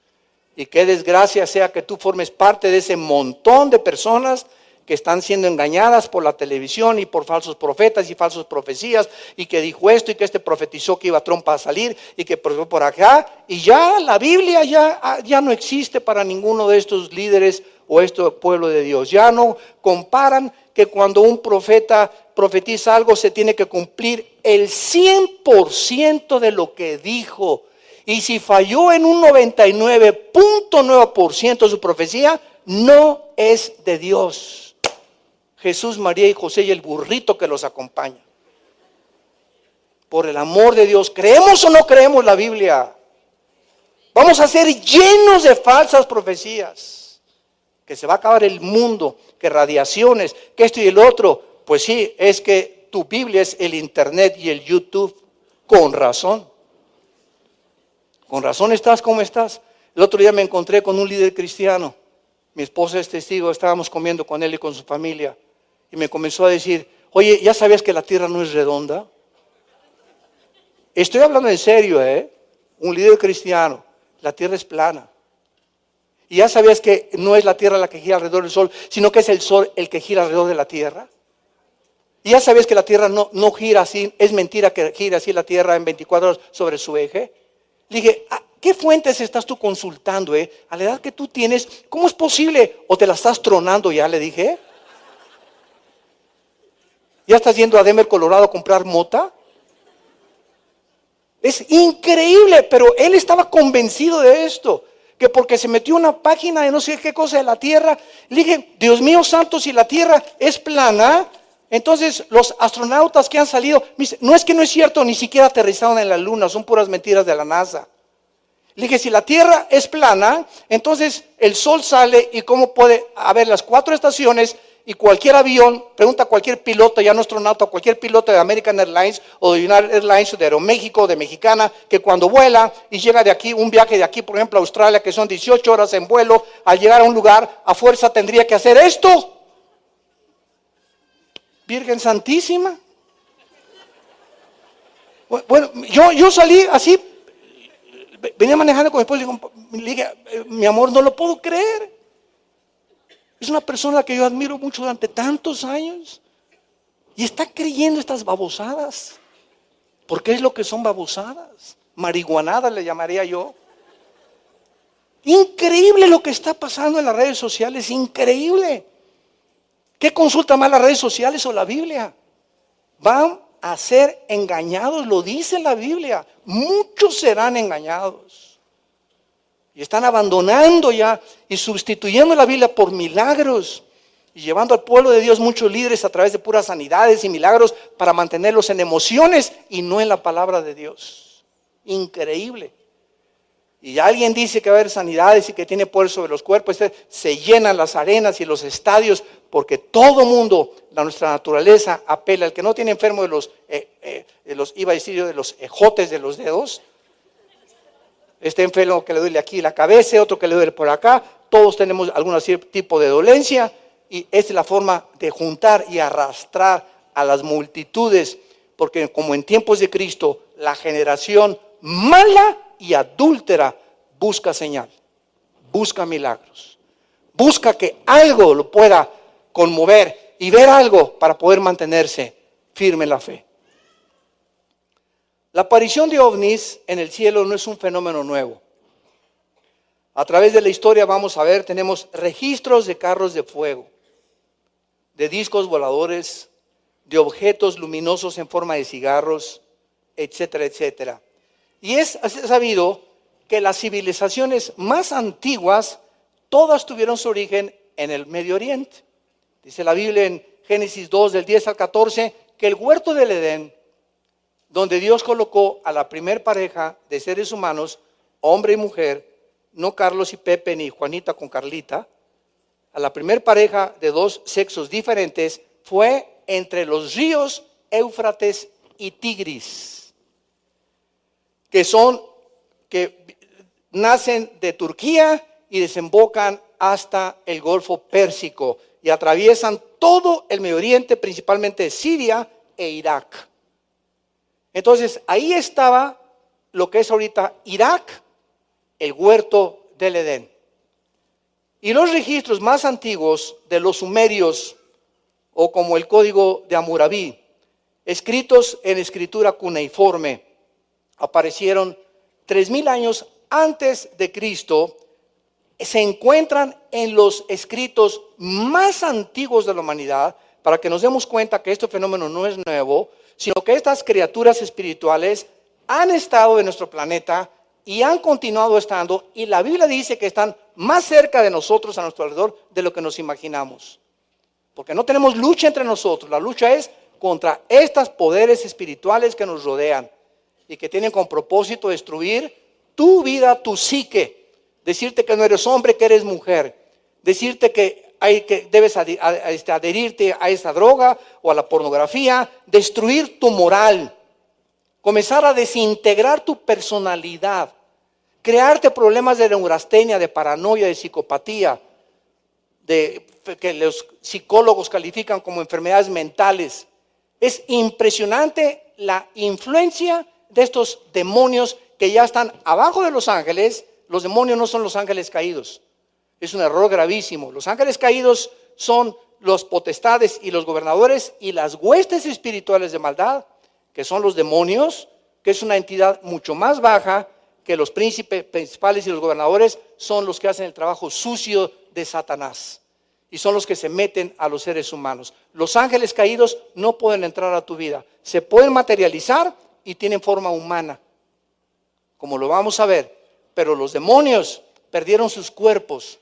Y qué desgracia sea que tú formes parte de ese montón de personas que están siendo engañadas por la televisión y por falsos profetas y falsas profecías, y que dijo esto y que este profetizó que iba Trump a salir y que por acá, y ya la Biblia ya no existe para ninguno de estos líderes o este pueblo de Dios. Ya no comparan que cuando un profeta profetiza algo se tiene que cumplir el 100% de lo que dijo. Y si falló en un 99.9% de su profecía, no es de Dios. Jesús, María y José y el burrito que los acompaña. Por el amor de Dios, ¿creemos o no creemos la Biblia? Vamos a ser llenos de falsas profecías. Que se va a acabar el mundo, que radiaciones, que esto y el otro. Pues sí, es que tu Biblia es el internet y el YouTube. Con razón. Con razón estás como estás. El otro día me encontré con un líder cristiano. Mi esposa es testigo, estábamos comiendo con él y con su familia. Y me comenzó a decir, oye, ¿ya sabías que la tierra no es redonda? Estoy hablando en serio, un líder cristiano. La tierra es plana. ¿Y ya sabías que no es la tierra la que gira alrededor del sol, sino que es el sol el que gira alrededor de la tierra? ¿Y ya sabías que la tierra no gira así? Es mentira que gira así la tierra en 24 horas sobre su eje. Le dije, ¿qué fuentes estás tú consultando, a la edad que tú tienes? ¿Cómo es posible? ¿O te la estás tronando ya? Le dije. ¿Ya estás yendo a Denver, Colorado a comprar mota? Es increíble, pero él estaba convencido de esto. Que porque se metió una página de no sé qué cosa de la tierra. Le dije, Dios mío santo, si la tierra es plana, entonces los astronautas que han salido, no es que no es cierto, ni siquiera aterrizaron en la luna, son puras mentiras de la NASA. Le dije, si la tierra es plana, entonces el sol sale y cómo puede haber las 4 estaciones y cualquier avión, pregunta a cualquier piloto, ya no astronauta, cualquier piloto de American Airlines o de United Airlines o de Aeroméxico o de Mexicana, que cuando vuela y llega de aquí, un viaje de aquí, por ejemplo, a Australia, que son 18 horas en vuelo, al llegar a un lugar, a fuerza tendría que hacer esto. Virgen Santísima. Bueno, yo salí así, venía manejando con mi esposa y le dije, mi amor, no lo puedo creer. Es una persona que yo admiro mucho durante tantos años y está creyendo estas babosadas. ¿Por qué es lo que son babosadas? Marihuanadas le llamaría yo. Increíble lo que está pasando en las redes sociales, increíble. ¿Qué consulta más las redes sociales o la Biblia? Van a ser engañados, lo dice la Biblia. Muchos serán engañados. Y están abandonando ya y sustituyendo la Biblia por milagros. Y llevando al pueblo de Dios muchos líderes a través de puras sanidades y milagros para mantenerlos en emociones y no en la palabra de Dios. Increíble. Y alguien dice que va a haber sanidades y que tiene poder sobre los cuerpos. Se llenan las arenas y los estadios porque todo mundo, nuestra naturaleza apela. El que no tiene enfermo de los iba a decir, de los ejotes de los dedos. Este enfermo que le duele aquí la cabeza, otro que le duele por acá. Todos tenemos algún tipo de dolencia. Y esta es la forma de juntar y arrastrar a las multitudes. Porque como en tiempos de Cristo, la generación mala y adúltera busca señal, busca milagros, busca que algo lo pueda conmover y ver algo para poder mantenerse firme en la fe. La aparición de ovnis en el cielo no es un fenómeno nuevo. A través de la historia vamos a ver, tenemos registros de carros de fuego, de discos voladores, de objetos luminosos en forma de cigarros, etcétera, etcétera. Y es sabido que las civilizaciones más antiguas, todas tuvieron su origen en el Medio Oriente. Dice la Biblia en Génesis 2, del 10 al 14, que el huerto del Edén, donde Dios colocó a la primer pareja de seres humanos, hombre y mujer, no Carlos y Pepe ni Juanita con Carlita, a la primer pareja de 2 sexos diferentes, fue entre los ríos Éufrates y Tigris, que nacen de Turquía y desembocan hasta el Golfo Pérsico y atraviesan todo el Medio Oriente, principalmente Siria e Irak. Entonces ahí estaba lo que es ahorita Irak, el huerto del Edén. Y los registros más antiguos de los sumerios, o como el código de Hammurabi, escritos en escritura cuneiforme, aparecieron 3000 años antes de Cristo. Se encuentran en los escritos más antiguos de la humanidad, para que nos demos cuenta que este fenómeno no es nuevo, sino que estas criaturas espirituales han estado en nuestro planeta y han continuado estando, y la Biblia dice que están más cerca de nosotros, a nuestro alrededor, de lo que nos imaginamos. Porque no tenemos lucha entre nosotros, la lucha es contra estos poderes espirituales que nos rodean y que tienen como propósito destruir tu vida, tu psique, decirte que no eres hombre, que eres mujer, decirte que debes adherirte a esa droga o a la pornografía, destruir tu moral, comenzar a desintegrar tu personalidad, crearte problemas de neurastenia, de paranoia, de psicopatía, que los psicólogos califican como enfermedades mentales. Es impresionante la influencia de estos demonios que ya están abajo de los ángeles. Los demonios no son los ángeles caídos. Es un error gravísimo. Los ángeles caídos son los potestades y los gobernadores y las huestes espirituales de maldad, que son los demonios, que es una entidad mucho más baja que los príncipes principales y los gobernadores, son los que hacen el trabajo sucio de Satanás. Y son los que se meten a los seres humanos. Los ángeles caídos no pueden entrar a tu vida. Se pueden materializar y tienen forma humana, como lo vamos a ver. Pero los demonios perdieron sus cuerpos.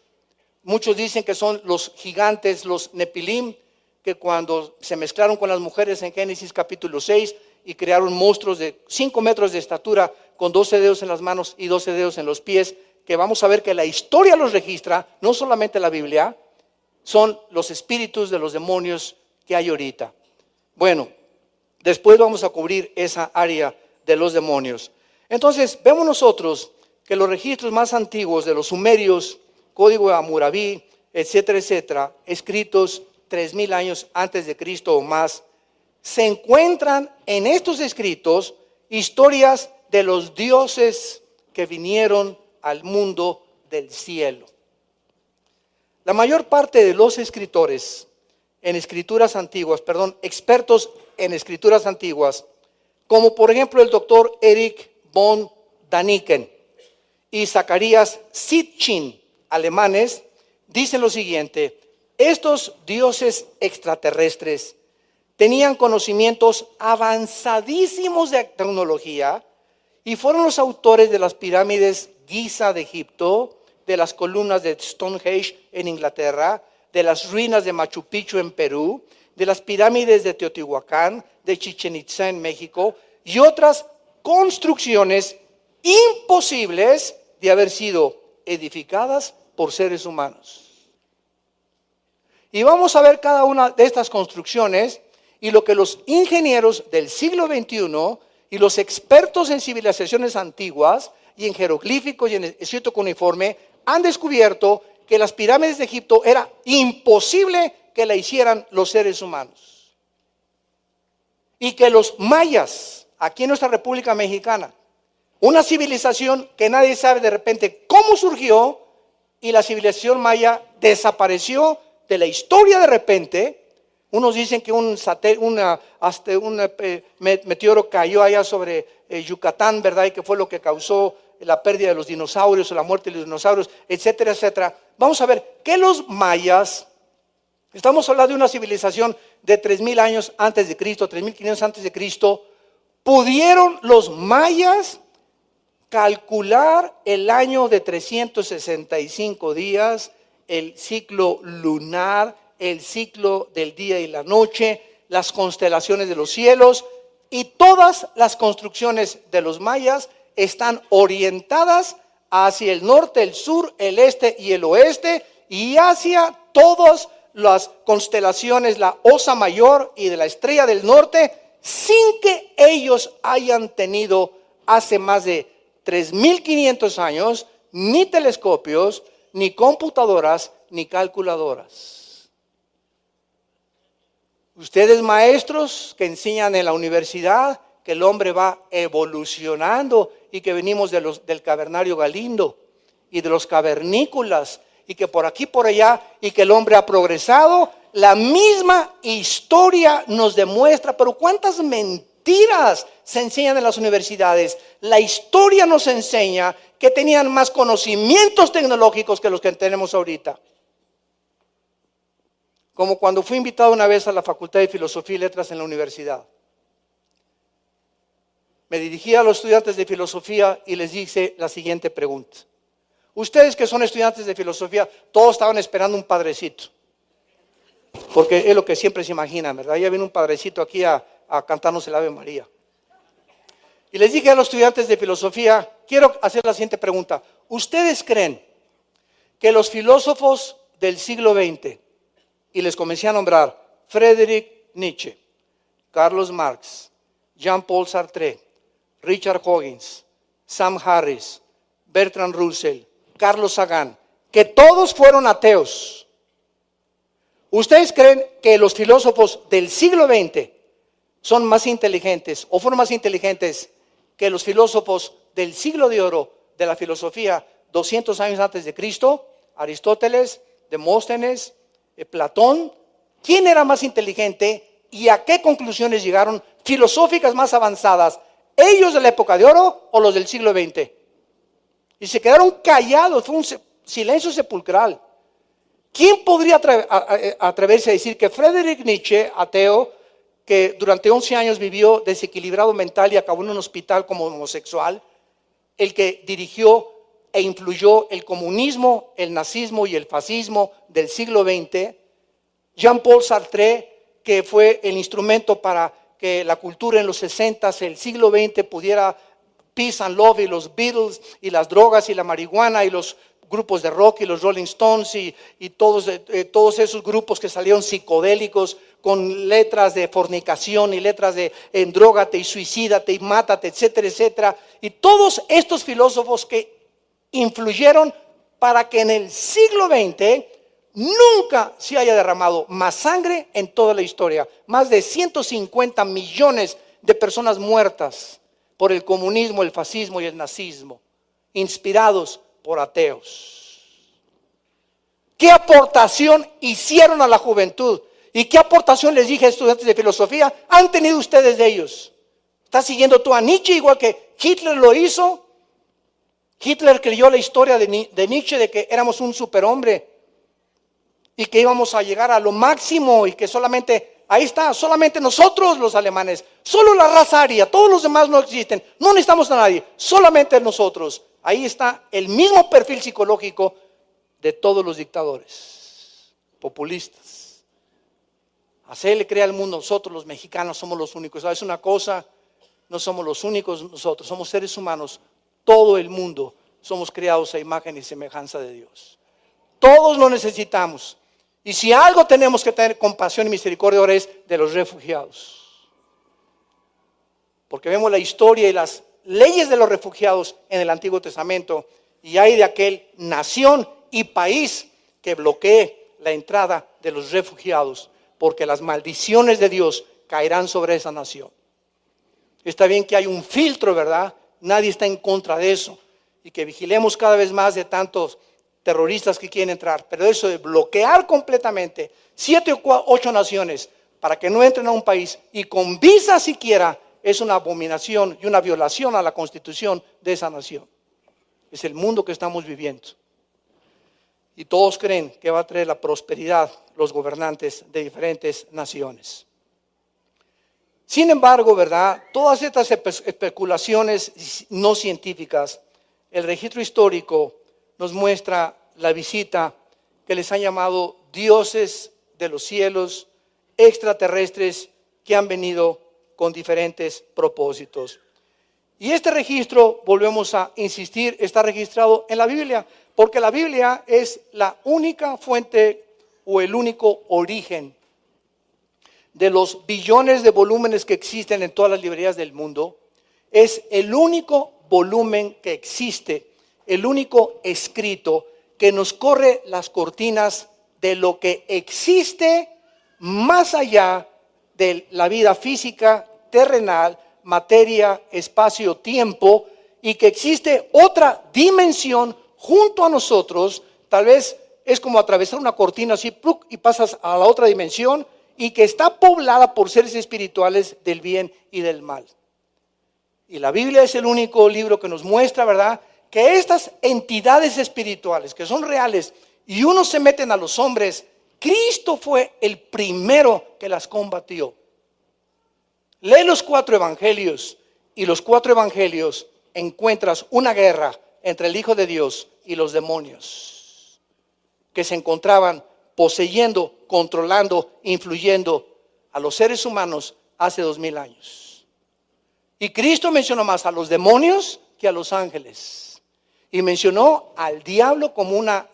Muchos dicen que son los gigantes, los Nepilim, que cuando se mezclaron con las mujeres en Génesis capítulo 6 y crearon monstruos de 5 metros de estatura con 12 dedos en las manos y 12 dedos en los pies, que vamos a ver que la historia los registra, no solamente la Biblia, son los espíritus de los demonios que hay ahorita. Bueno, después vamos a cubrir esa área de los demonios. Entonces, vemos nosotros que los registros más antiguos de los sumerios, código de Hammurabi, etcétera, etcétera, escritos 3000 años antes de Cristo o más, se encuentran en estos escritos historias de los dioses que vinieron al mundo del cielo. La mayor parte de los escritores en escrituras antiguas, expertos en escrituras antiguas, como por ejemplo el doctor Erich von Daniken y Zacarías Sitchin, alemanes, dicen lo siguiente: estos dioses extraterrestres tenían conocimientos avanzadísimos de tecnología y fueron los autores de las pirámides Giza de Egipto, de las columnas de Stonehenge en Inglaterra, de las ruinas de Machu Picchu en Perú, de las pirámides de Teotihuacán, de Chichén Itzá en México y otras construcciones imposibles de haber sido edificadas por seres humanos. Y vamos a ver cada una de estas construcciones y lo que los ingenieros del siglo XXI y los expertos en civilizaciones antiguas y en jeroglíficos y en escrito cuneiforme han descubierto que las pirámides de Egipto era imposible que la hicieran los seres humanos. Y que los mayas, aquí en nuestra República Mexicana, una civilización que nadie sabe de repente cómo surgió, y la civilización maya desapareció de la historia de repente. Unos dicen que un meteoro cayó allá sobre Yucatán, ¿verdad? Y que fue lo que causó la pérdida de los dinosaurios o la muerte de los dinosaurios, etcétera, etcétera. Vamos a ver que los mayas, estamos hablando de una civilización de 3000 años antes de Cristo, 3500 antes de Cristo, pudieron los mayas calcular el año de 365 días, el ciclo lunar, el ciclo del día y la noche, las constelaciones de los cielos, y todas las construcciones de los mayas están orientadas hacia el norte, el sur, el este y el oeste, y hacia todas las constelaciones, la Osa Mayor y de la Estrella del Norte, sin que ellos hayan tenido hace más de 3500 años ni telescopios, ni computadoras, ni calculadoras. Ustedes maestros que enseñan en la universidad que el hombre va evolucionando y que venimos del cavernario Galindo y de los cavernícolas y que por aquí por allá y que el hombre ha progresado, la misma historia nos demuestra, pero cuántas mentiras se enseñan en las universidades. La historia nos enseña que tenían más conocimientos tecnológicos que los que tenemos ahorita. Como cuando fui invitado una vez a la Facultad de Filosofía y Letras en la universidad. me dirigí a los estudiantes de filosofía y les hice la siguiente pregunta. Ustedes que son estudiantes de filosofía, todos estaban esperando un padrecito. Porque es lo que siempre se imaginan, ¿verdad? Ya viene un padrecito aquí a cantarnos el Ave María. Y les dije a los estudiantes de filosofía, quiero hacer la siguiente pregunta. ¿Ustedes creen que los filósofos del siglo XX, y les comencé a nombrar Friedrich Nietzsche, Carlos Marx, Jean-Paul Sartre, Richard Dawkins, Sam Harris, Bertrand Russell, Carlos Sagan, que todos fueron ateos? ¿Ustedes creen que los filósofos del siglo XX son más inteligentes o fueron más inteligentes que los filósofos del siglo de oro de la filosofía 200 años antes de Cristo? Aristóteles, Demóstenes, Platón. ¿Quién era más inteligente y a qué conclusiones llegaron filosóficas más avanzadas? ¿Ellos de la época de oro o los del siglo XX? Y se quedaron callados, fue un silencio sepulcral. ¿Quién podría atreverse a decir que Friedrich Nietzsche, ateo, que durante 11 años vivió desequilibrado mental y acabó en un hospital como homosexual, el que dirigió e influyó el comunismo, el nazismo y el fascismo del siglo XX, Jean-Paul Sartre, que fue el instrumento para que la cultura en los 60s, el siglo XX pudiera peace and love, y los Beatles y las drogas y la marihuana y los grupos de rock y los Rolling Stones y todos esos grupos que salieron psicodélicos con letras de fornicación y letras de endrógate y suicídate y mátate, etcétera, etcétera. Y todos estos filósofos que influyeron para que en el siglo XX nunca se haya derramado más sangre en toda la historia. Más de 150 millones de personas muertas por el comunismo, el fascismo y el nazismo, inspirados por ateos. ¿Qué aportación hicieron a la juventud? ¿Y qué aportación les dije a estudiantes de filosofía han tenido ustedes de ellos? ¿Estás siguiendo tú a Nietzsche igual que Hitler lo hizo? Hitler creyó la historia de Nietzsche de que éramos un superhombre y que íbamos a llegar a lo máximo y que solamente, ahí está, solamente nosotros los alemanes, solo la raza aria, todos los demás no existen, no necesitamos a nadie, solamente nosotros. Ahí está el mismo perfil psicológico de todos los dictadores populistas. Hacerle creer al mundo, nosotros los mexicanos somos los únicos. ¿Sabes una cosa? No somos los únicos nosotros, somos seres humanos. Todo el mundo somos creados a imagen y semejanza de Dios. Todos lo necesitamos. Y si algo tenemos que tener compasión y misericordia ahora es de los refugiados. Porque vemos la historia y las leyes de los refugiados en el Antiguo Testamento, y hay de aquel nación y país que bloquee la entrada de los refugiados, porque las maldiciones de Dios caerán sobre esa nación. Está bien que hay un filtro, ¿verdad? Nadie está en contra de eso, y que vigilemos cada vez más de tantos terroristas que quieren entrar, pero eso de bloquear completamente 7 o 8 naciones para que no entren a un país y con visa siquiera, es una abominación y una violación a la constitución de esa nación. Es el mundo que estamos viviendo. Y todos creen que va a traer la prosperidad los gobernantes de diferentes naciones. Sin embargo, ¿verdad? Todas estas especulaciones no científicas, el registro histórico nos muestra la visita que les han llamado dioses de los cielos, extraterrestres que han venido con diferentes propósitos. Y este registro, volvemos a insistir, está registrado en la Biblia, porque la Biblia es la única fuente o el único origen de los billones de volúmenes que existen en todas las librerías del mundo. Es el único volumen que existe, el único escrito que nos corre las cortinas de lo que existe más allá de la vida física, terrenal, materia, espacio, tiempo, y que existe otra dimensión junto a nosotros. Tal vez es como atravesar una cortina así, ¡pluc!, y pasas a la otra dimensión, y que está poblada por seres espirituales del bien y del mal. Y la Biblia es el único libro que nos muestra, ¿verdad?, que estas entidades espirituales que son reales y unos se meten a los hombres, Cristo fue el primero que las combatió. Lee los 4 evangelios y los 4 evangelios encuentras una guerra entre el Hijo de Dios y los demonios que se encontraban poseyendo, controlando, influyendo a los seres humanos hace 2000 años. Y Cristo mencionó más a los demonios que a los ángeles. Y mencionó al diablo como una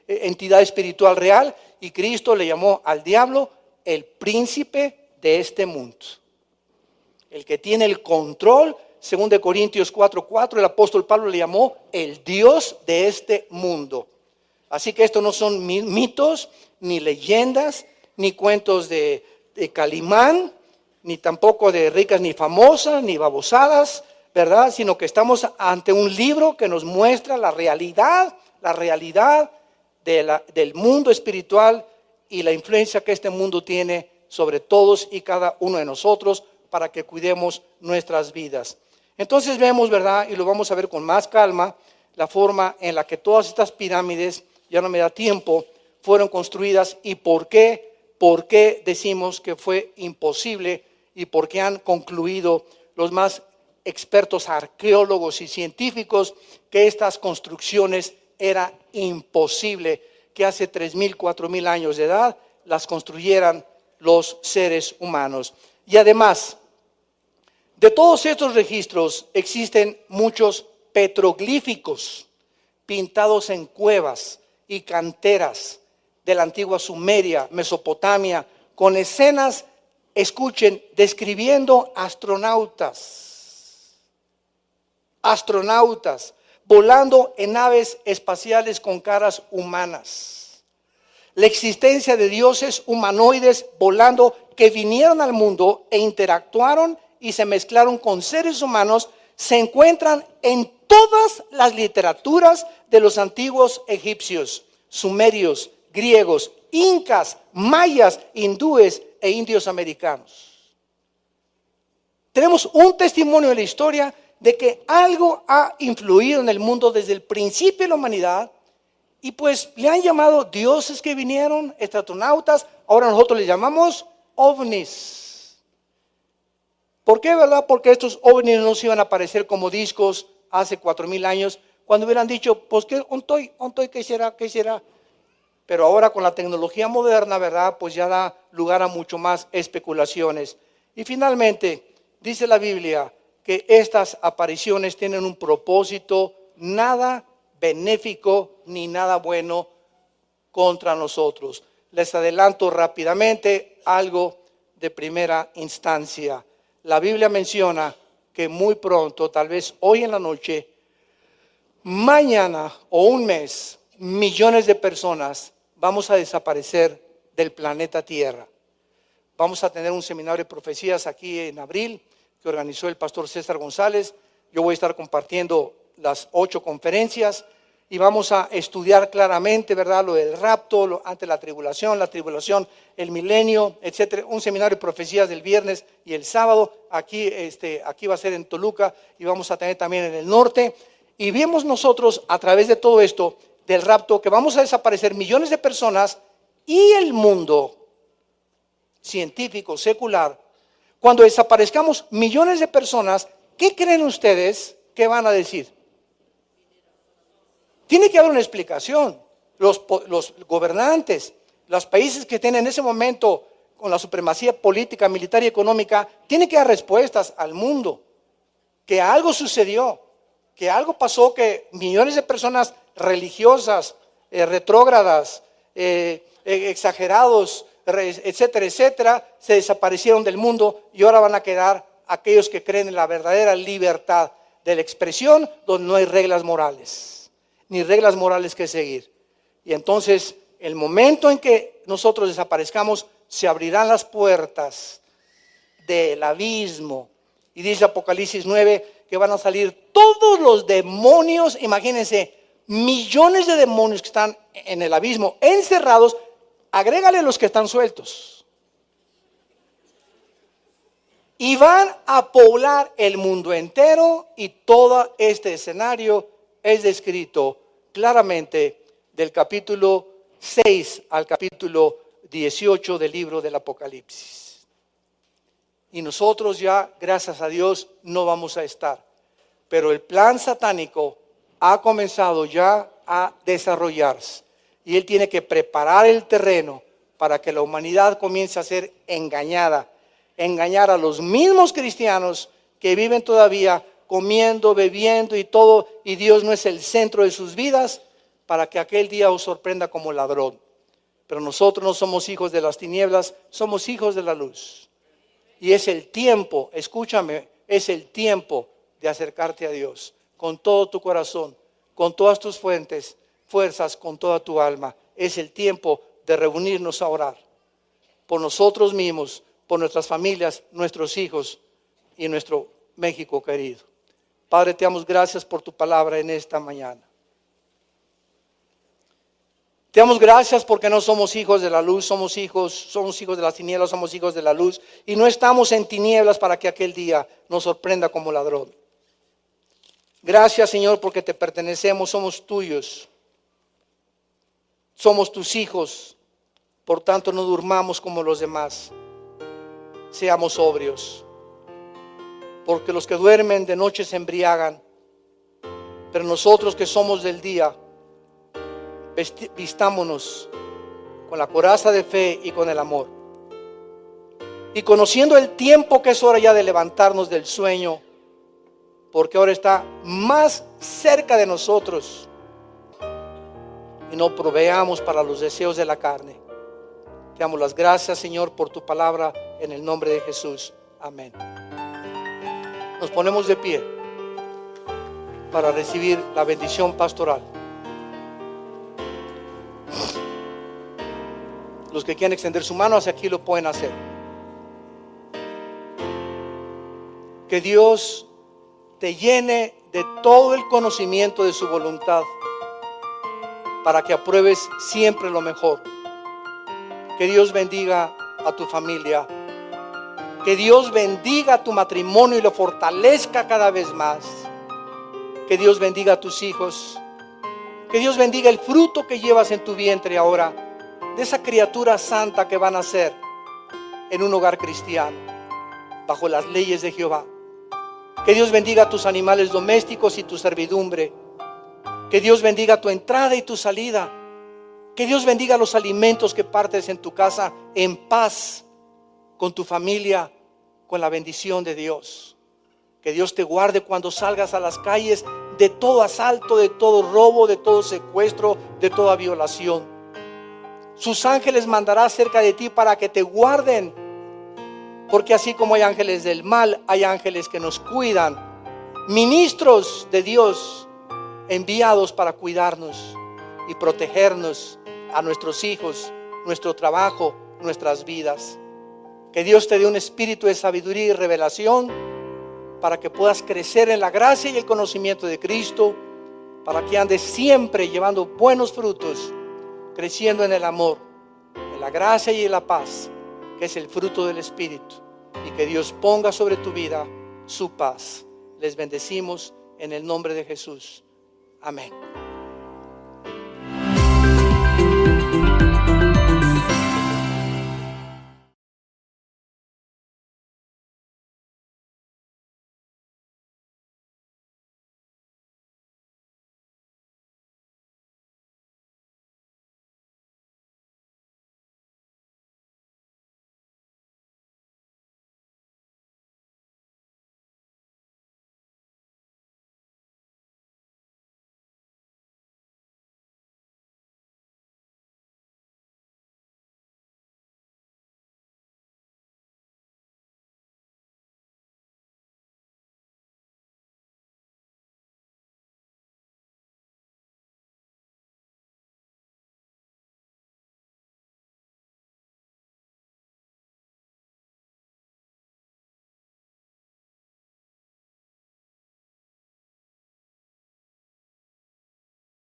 entidad espiritual real. Y Cristo le llamó al diablo el príncipe de este mundo. El que tiene el control, según de Corintios 4:4, el apóstol Pablo le llamó el Dios de este mundo. Así que esto no son mitos, ni leyendas, ni cuentos de Calimán, ni tampoco de ricas ni famosas, ni babosadas, ¿verdad? Sino que estamos ante un libro que nos muestra la realidad del mundo espiritual y la influencia que este mundo tiene sobre todos y cada uno de nosotros para que cuidemos nuestras vidas. Entonces vemos, ¿verdad? Y lo vamos a ver con más calma, la forma en la que todas estas pirámides, ya no me da tiempo, fueron construidas y por qué decimos que fue imposible y por qué han concluido los más expertos arqueólogos y científicos que estas construcciones era imposible que hace 3,000, 4,000 años de edad las construyeran los seres humanos. Y además, de todos estos registros existen muchos petroglíficos pintados en cuevas y canteras de la antigua Sumeria, Mesopotamia, con escenas, escuchen, describiendo astronautas volando en naves espaciales con caras humanas. La existencia de dioses humanoides volando que vinieron al mundo e interactuaron y se mezclaron con seres humanos se encuentran en todas las literaturas de los antiguos egipcios, sumerios, griegos, incas, mayas, hindúes e indios americanos. Tenemos un testimonio de la historia de que algo ha influido en el mundo desde el principio de la humanidad y pues le han llamado dioses que vinieron, astronautas, ahora nosotros les llamamos ovnis. ¿Por qué, verdad? Porque estos ovnis no se iban a aparecer como discos hace 4,000 años, cuando hubieran dicho, pues, ¿qué será? Pero ahora con la tecnología moderna, ¿verdad? Pues ya da lugar a mucho más especulaciones. Y finalmente, dice la Biblia que estas apariciones tienen un propósito nada benéfico ni nada bueno contra nosotros. Les adelanto rápidamente algo de primera instancia. La Biblia menciona que muy pronto, tal vez hoy en la noche, mañana o un mes, millones de personas vamos a desaparecer del planeta Tierra. Vamos a tener un seminario de profecías aquí en abril que organizó el pastor César González. Yo voy a estar compartiendo las 8 conferencias y vamos a estudiar claramente, ¿verdad? Lo del rapto, ante la tribulación, el milenio, etcétera. Un seminario de profecías del viernes y el sábado. Aquí va a ser en Toluca y vamos a tener también en el norte. Y vimos nosotros a través de todo esto del rapto que vamos a desaparecer millones de personas y el mundo científico, secular. Cuando desaparezcamos millones de personas, ¿qué creen ustedes que van a decir? Tiene que haber una explicación. Los gobernantes, los países que tienen en ese momento con la supremacía política, militar y económica, tienen que dar respuestas al mundo. Que algo sucedió, que algo pasó, que millones de personas religiosas, retrógradas, exagerados, etcétera, etcétera, se desaparecieron del mundo y ahora van a quedar aquellos que creen en la verdadera libertad de la expresión, donde no hay reglas morales, ni reglas morales que seguir. Y entonces, el momento en que nosotros desaparezcamos, se abrirán las puertas del abismo. Y dice Apocalipsis 9 que van a salir todos los demonios, imagínense, millones de demonios que están en el abismo, encerrados. Agrégale los que están sueltos. Y van a poblar el mundo entero y todo este escenario es descrito claramente del capítulo 6 al capítulo 18 del libro del Apocalipsis. y nosotros ya, gracias a Dios, no vamos a estar. Pero el plan satánico ha comenzado ya a desarrollarse y él tiene que preparar el terreno para que la humanidad comience a ser engañada, engañar a los mismos cristianos que viven todavía comiendo, bebiendo y todo, y Dios no es el centro de sus vidas, para que aquel día os sorprenda como ladrón. Pero nosotros no somos hijos de las tinieblas, somos hijos de la luz. Y es el tiempo, escúchame, es el tiempo de acercarte a Dios con todo tu corazón, con todas tus fuerzas, con toda tu alma. Es el tiempo de reunirnos a orar por nosotros mismos, por nuestras familias, nuestros hijos y nuestro México querido. Padre, te damos gracias por tu palabra en esta mañana. Te damos gracias porque no somos hijos de la luz, somos hijos de las tinieblas, somos hijos de la luz. Y no estamos en tinieblas para que aquel día nos sorprenda como ladrón. Gracias, Señor, porque te pertenecemos, somos tuyos. Somos tus hijos, por tanto no durmamos como los demás. Seamos sobrios, porque los que duermen de noche se embriagan, pero nosotros que somos del día, vistámonos con la coraza de fe y con el amor. Y conociendo el tiempo que es hora ya de levantarnos del sueño, porque ahora está más cerca de nosotros, y no proveamos para los deseos de la carne. Te damos las gracias, Señor, por tu palabra, en el nombre de Jesús. Amén. Nos ponemos de pie para recibir la bendición pastoral. Los que quieran extender su mano hacia aquí lo pueden hacer. Que Dios te llene de todo el conocimiento de su voluntad para que apruebes siempre lo mejor. Que Dios bendiga a tu familia. Que Dios bendiga tu matrimonio y lo fortalezca cada vez más. Que Dios bendiga a tus hijos. Que Dios bendiga el fruto que llevas en tu vientre ahora, de esa criatura santa que van a ser en un hogar cristiano, bajo las leyes de Jehová. Que Dios bendiga a tus animales domésticos y tu servidumbre. Que Dios bendiga tu entrada y tu salida. Que Dios bendiga los alimentos que partes en tu casa en paz, con tu familia, con la bendición de Dios. Que Dios te guarde cuando salgas a las calles de todo asalto, de todo robo, de todo secuestro, de toda violación. Sus ángeles mandará cerca de ti para que te guarden, porque así como hay ángeles del mal, hay ángeles que nos cuidan, ministros de Dios enviados para cuidarnos y protegernos, a nuestros hijos, nuestro trabajo, nuestras vidas. Que Dios te dé un espíritu de sabiduría y revelación para que puedas crecer en la gracia y el conocimiento de Cristo, para que andes siempre llevando buenos frutos, creciendo en el amor, en la gracia y en la paz, que es el fruto del Espíritu, y que Dios ponga sobre tu vida su paz. Les bendecimos en el nombre de Jesús. Amén.